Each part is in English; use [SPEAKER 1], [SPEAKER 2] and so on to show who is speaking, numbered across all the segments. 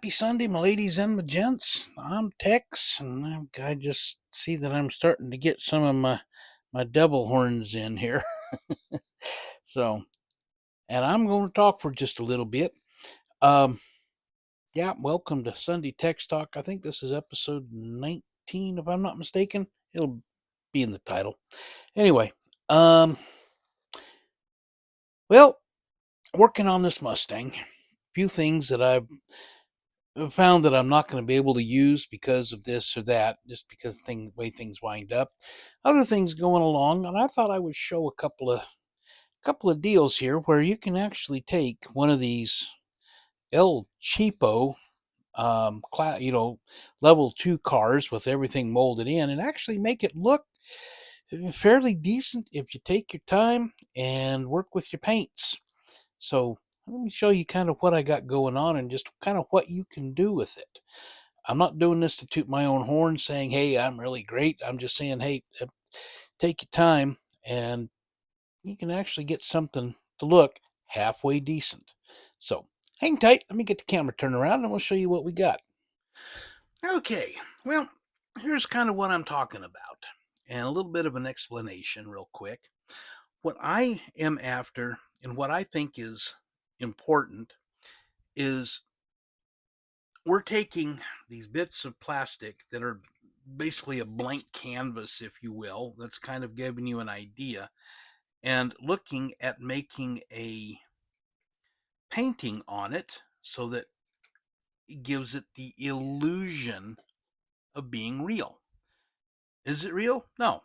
[SPEAKER 1] Happy Sunday, my ladies and my gents. I'm Tex, and I just see that I'm starting to get some of my devil horns in here. So, and I'm going to talk for just a little bit. Um, yeah, welcome to Sunday Text Talk. I think this is episode 19, if I'm not mistaken. It'll be in the title. Anyway, um, well, working on this Mustang. Few things that I've found that I'm not going to be able to use because of this or that, just because way things wind up. Other things going along, and I thought I would show a couple of deals here where you can actually take one of these El Cheapo, level 2 cars with everything molded in, and actually make it look fairly decent if you take your time and work with your paints. So let me show you kind of what I got going on and just kind of what you can do with it. I'm not doing this to toot my own horn saying, hey, I'm really great. I'm just saying, hey, take your time and you can actually get something to look halfway decent. So hang tight. Let me get the camera turned around and we'll show you what we got. Okay, well, here's kind of what I'm talking about and a little bit of an explanation, real quick. What I am after and what I think is important is we're taking these bits of plastic that are basically a blank canvas, if you will, that's kind of giving you an idea, and looking at making a painting on it so that it gives it the illusion of being real. Is it real? No.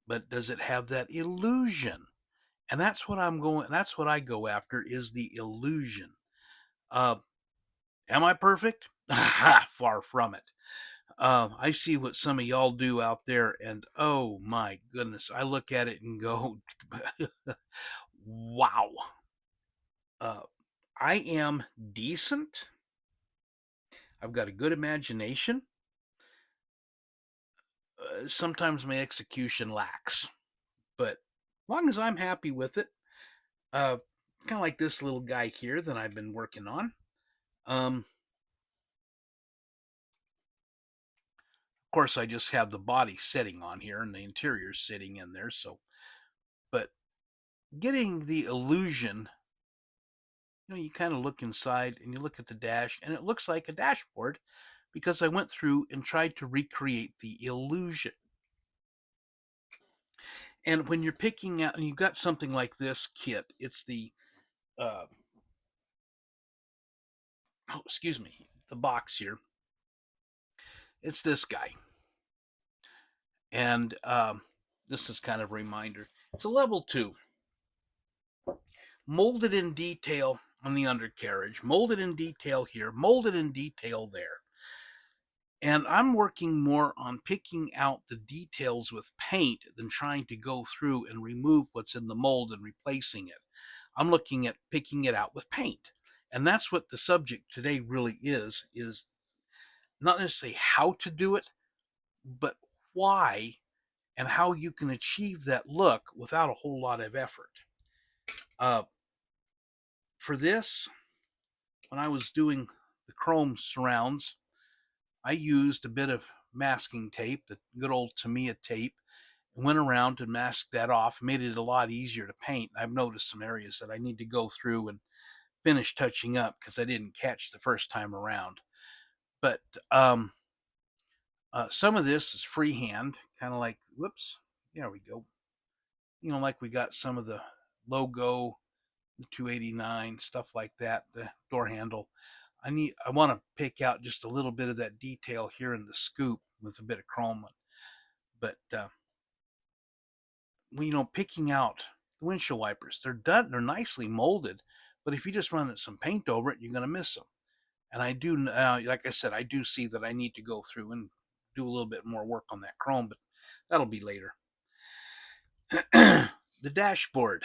[SPEAKER 1] But does it have that illusion? And that's what that's what I go after, is the illusion. Uh, am I perfect? Far from it. I see what some of y'all do out there, and oh my goodness, I look at it and go, wow. I am decent. I've got a good imagination. Sometimes my execution lacks, but as long as I'm happy with it, kind of like this little guy here that I've been working on. Of course, I just have the body sitting on here and the interior sitting in there. So, but getting the illusion, you kind of look inside and you look at the dash and it looks like a dashboard because I went through and tried to recreate the illusion. And when you're picking out, and you've got something like this kit, it's the, the box here. It's this guy. And this is kind of a reminder. It's a level 2. Molded in detail on the undercarriage, molded in detail here, molded in detail there. And I'm working more on picking out the details with paint than trying to go through and remove what's in the mold and replacing it. I'm looking at picking it out with paint. And that's what the subject today really is not necessarily how to do it, but why and how you can achieve that look without a whole lot of effort. For this, when I was doing the chrome surrounds, I used a bit of masking tape, the good old Tamiya tape, and went around and masked that off, made it a lot easier to paint. I've noticed some areas that I need to go through and finish touching up because I didn't catch the first time around. But some of this is freehand, kind of like, whoops, there we go. Like we got some of the logo, the 289, stuff like that, the door handle. I want to pick out just a little bit of that detail here in the scoop with a bit of chrome. But picking out the windshield wipers, they're done, they're nicely molded, but if you just run some paint over it, you're going to miss them. And I do, like I said, I do see that I need to go through and do a little bit more work on that chrome, but that'll be later. The dashboard.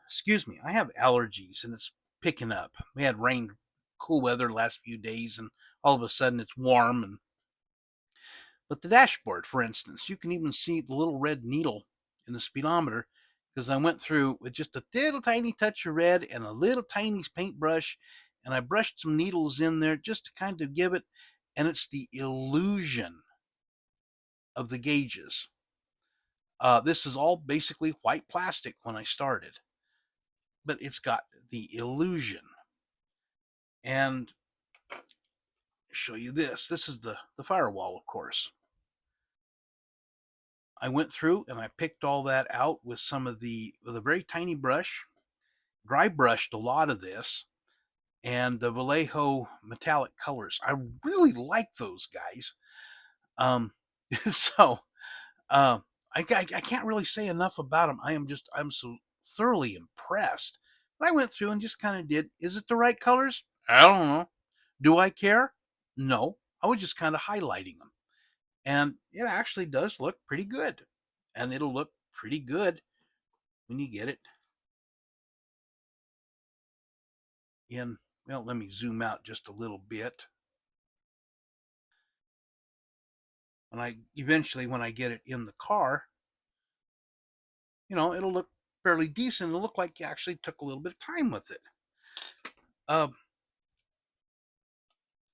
[SPEAKER 1] Excuse me, I have allergies and it's picking up. We had rain, cool weather the last few days, and all of a sudden it's warm. But the dashboard, for instance, you can even see the little red needle in the speedometer because I went through with just a little tiny touch of red and a little tiny paintbrush and I brushed some needles in there just to kind of give it, and it's the illusion of the gauges. This is all basically white plastic when I started, but it's got the illusion. And show you this. This is the firewall, of course. I went through and I picked all that out with some of with a very tiny brush, dry brushed a lot of this, and the Vallejo metallic colors. I really like those guys. Um, so uh, I can't really say enough about them. I'm so thoroughly impressed. I went through and just kind of did. Is it the right colors? I don't know. Do I care? No. I was just kind of highlighting them. And it actually does look pretty good. And it'll look pretty good when you get it in. Well, let me zoom out just a little bit. When I get it in the car, it'll look fairly decent. It'll look like you actually took a little bit of time with it.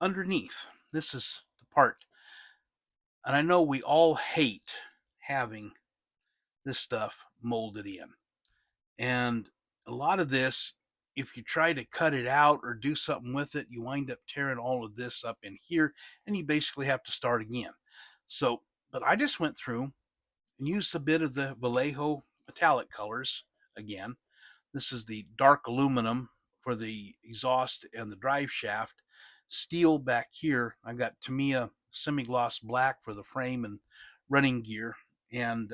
[SPEAKER 1] Underneath, this is the part, and I know we all hate having this stuff molded in. And a lot of this, if you try to cut it out or do something with it, you wind up tearing all of this up in here, and you basically have to start again. So, but I just went through and used a bit of the Vallejo metallic colors again. This is the dark aluminum for the exhaust and the drive shaft. Steel back here. I got Tamiya semi-gloss black for the frame and running gear. And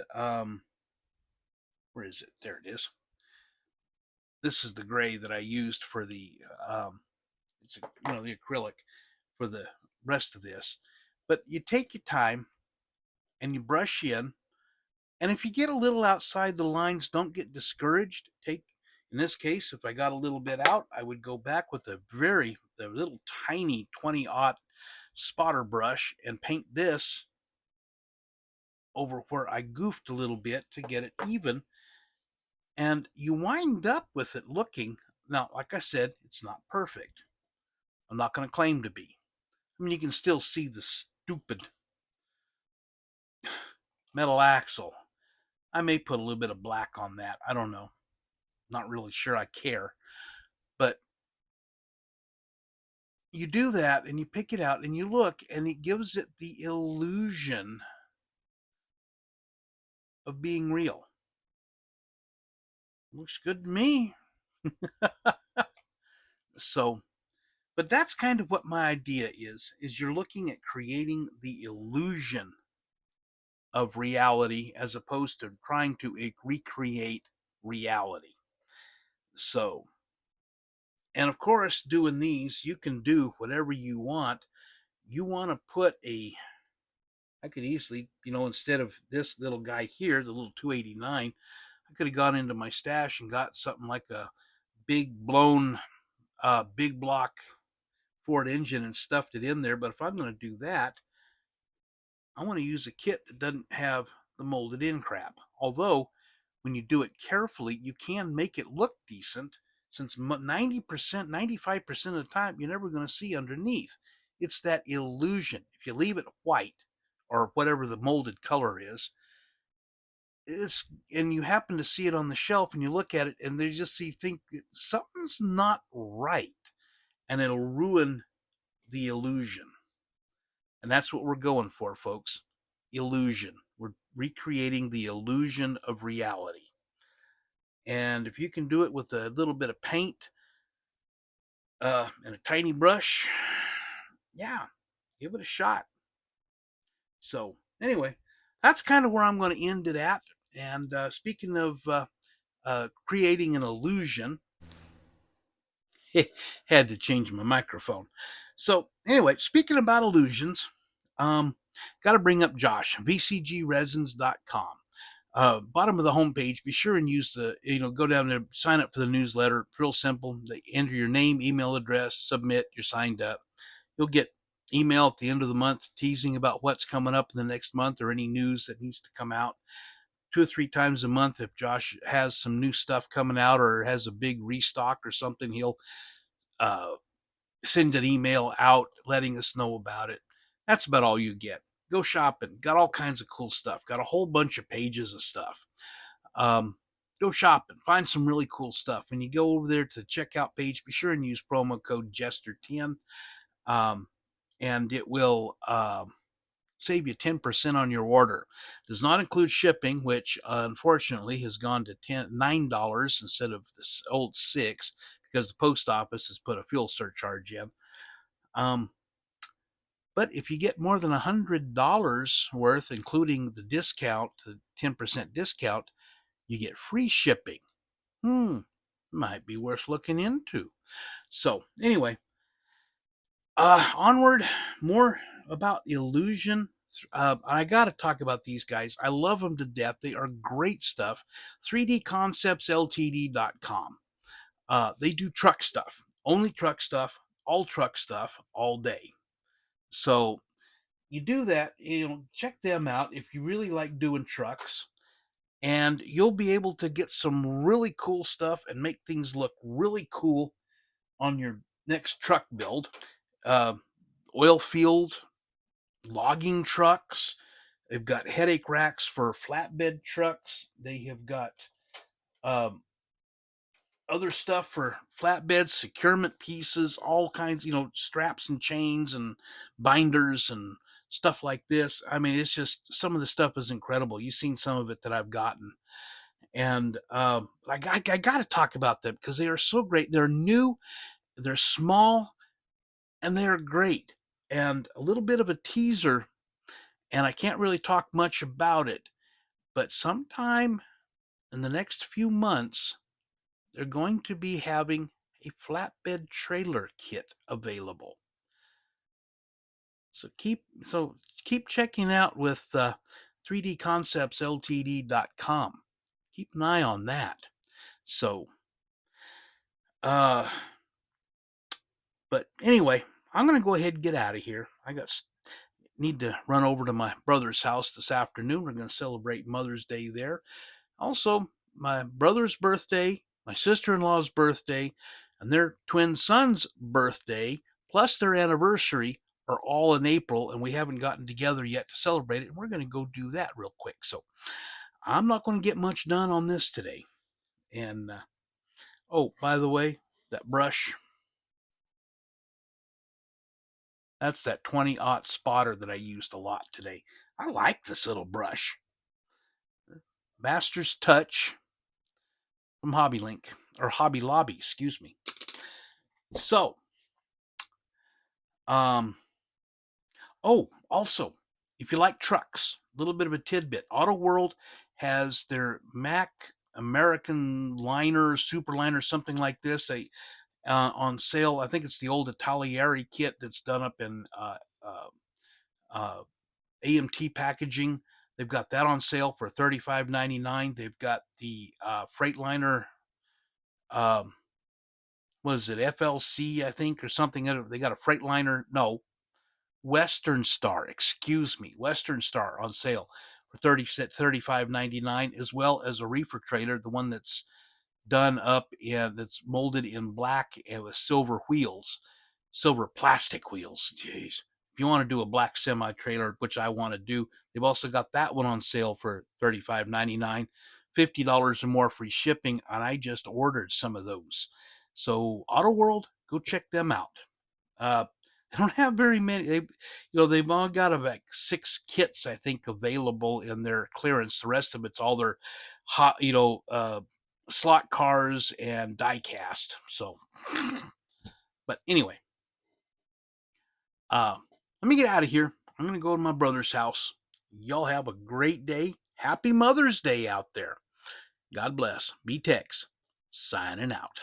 [SPEAKER 1] where is it? There it is. This is the gray that I used for the the acrylic for the rest of this. But you take your time and you brush in. And if you get a little outside the lines, don't get discouraged. In this case, if I got a little bit out, I would go back with the little tiny 20-aught spotter brush and paint this over where I goofed a little bit to get it even. And you wind up with it looking, now, like I said, it's not perfect. I'm not going to claim to be. I mean, you can still see the stupid metal axle. I may put a little bit of black on that. I don't know. Not really sure I care. But you do that and you pick it out and you look, and it gives it the illusion of being real. Looks good to me. So, but that's kind of what my idea is you're looking at creating the illusion of reality as opposed to trying to recreate reality. So, and of course, doing these, you can do whatever you want. You want to put I could easily, instead of this little guy here, the little 289, I could have gone into my stash and got something like a big blown, big block Ford engine and stuffed it in there. But if I'm going to do that, I want to use a kit that doesn't have the molded in crap. Although, when you do it carefully, you can make it look decent, since 90%, 95% of the time, you're never going to see underneath. It's that illusion. If you leave it white or whatever the molded color is, and you happen to see it on the shelf and you look at it and they just think that something's not right, and it'll ruin the illusion. And that's what we're going for, folks. Illusion. We're recreating the illusion of reality. And if you can do it with a little bit of paint and a tiny brush, yeah, give it a shot. So, anyway, that's kind of where I'm going to end it at. And speaking of creating an illusion, had to change my microphone. So, anyway, speaking about illusions, got to bring up Josh, vcgresins.com. Bottom of the homepage, be sure and use go down there, sign up for the newsletter. Real simple. They enter your name, email address, submit, you're signed up. You'll get email at the end of the month teasing about what's coming up in the next month or any news that needs to come out. 2 or 3 times a month, if Josh has some new stuff coming out or has a big restock or something, he'll send an email out letting us know about it. That's about all you get. Go shopping. Got all kinds of cool stuff. Got a whole bunch of pages of stuff. Um, Go shopping. Find some really cool stuff. When you go over there to the checkout page, be sure and use promo code Jester10, um, and it will save you 10% on your order. Does not include shipping, which unfortunately has gone to $9 instead of the old 6 because the post office has put a fuel surcharge in. But if you get more than $100 worth, including the discount, the 10% discount, you get free shipping. Might be worth looking into. So anyway, onward, more about Illusion. I got to talk about these guys. I love them to death. They are great stuff. 3dconceptsltd.com. They do truck stuff, only truck stuff, all day. So you do that, check them out if you really like doing trucks, and you'll be able to get some really cool stuff and make things look really cool on your next truck build. Uh, Oil field logging trucks. They've got headache racks for flatbed trucks. They have got um, other stuff for flatbeds, securement pieces, all kinds, straps and chains and binders and stuff like this. I mean, it's just some of the stuff is incredible. You've seen some of it that I've gotten. And I got to talk about them because they are so great. They're new, they're small, and they are great. And a little bit of a teaser, and I can't really talk much about it, but sometime in the next few months, they're going to be having a flatbed trailer kit available. So keep checking out with 3dconceptsltd.com. Keep an eye on that. So but anyway, I'm going to go ahead and get out of here. Need to run over to my brother's house this afternoon. We're going to celebrate Mother's Day there. Also, my brother's birthday, my sister-in-law's birthday, and their twin son's birthday, plus their anniversary, are all in April, and we haven't gotten together yet to celebrate it. And we're going to go do that real quick. So I'm not going to get much done on this today. And oh, by the way, that brush, that's that 20-aught spotter that I used a lot today. I like this little brush. Master's Touch from Hobby Link, or Hobby Lobby, excuse me. So, also, if you like trucks, a little bit of a tidbit. Auto World has their Mac American Liner, Superliner, something like this, on sale. I think it's the old Italieri kit that's done up in AMT packaging. They've got that on sale for $35.99. They've got the Freightliner, was it FLC, I think, or something. They got a Freightliner, no, Western Star, excuse me, Western Star on sale for $35.99, as well as a reefer trailer, the one that's done up and that's molded in black and with silver wheels, silver plastic wheels. Jeez. If you want to do a black semi trailer, which I want to do, they've also got that one on sale for $35.99, $50 or more free shipping, and I just ordered some of those. So Auto World, go check them out. They don't have very many. They've all got about 6 kits, I think, available in their clearance. The rest of it's all their hot, slot cars and die cast. So, but anyway, let me get out of here. I'm going to go to my brother's house. Y'all have a great day. Happy Mother's Day out there. God bless. B-Tex signing out.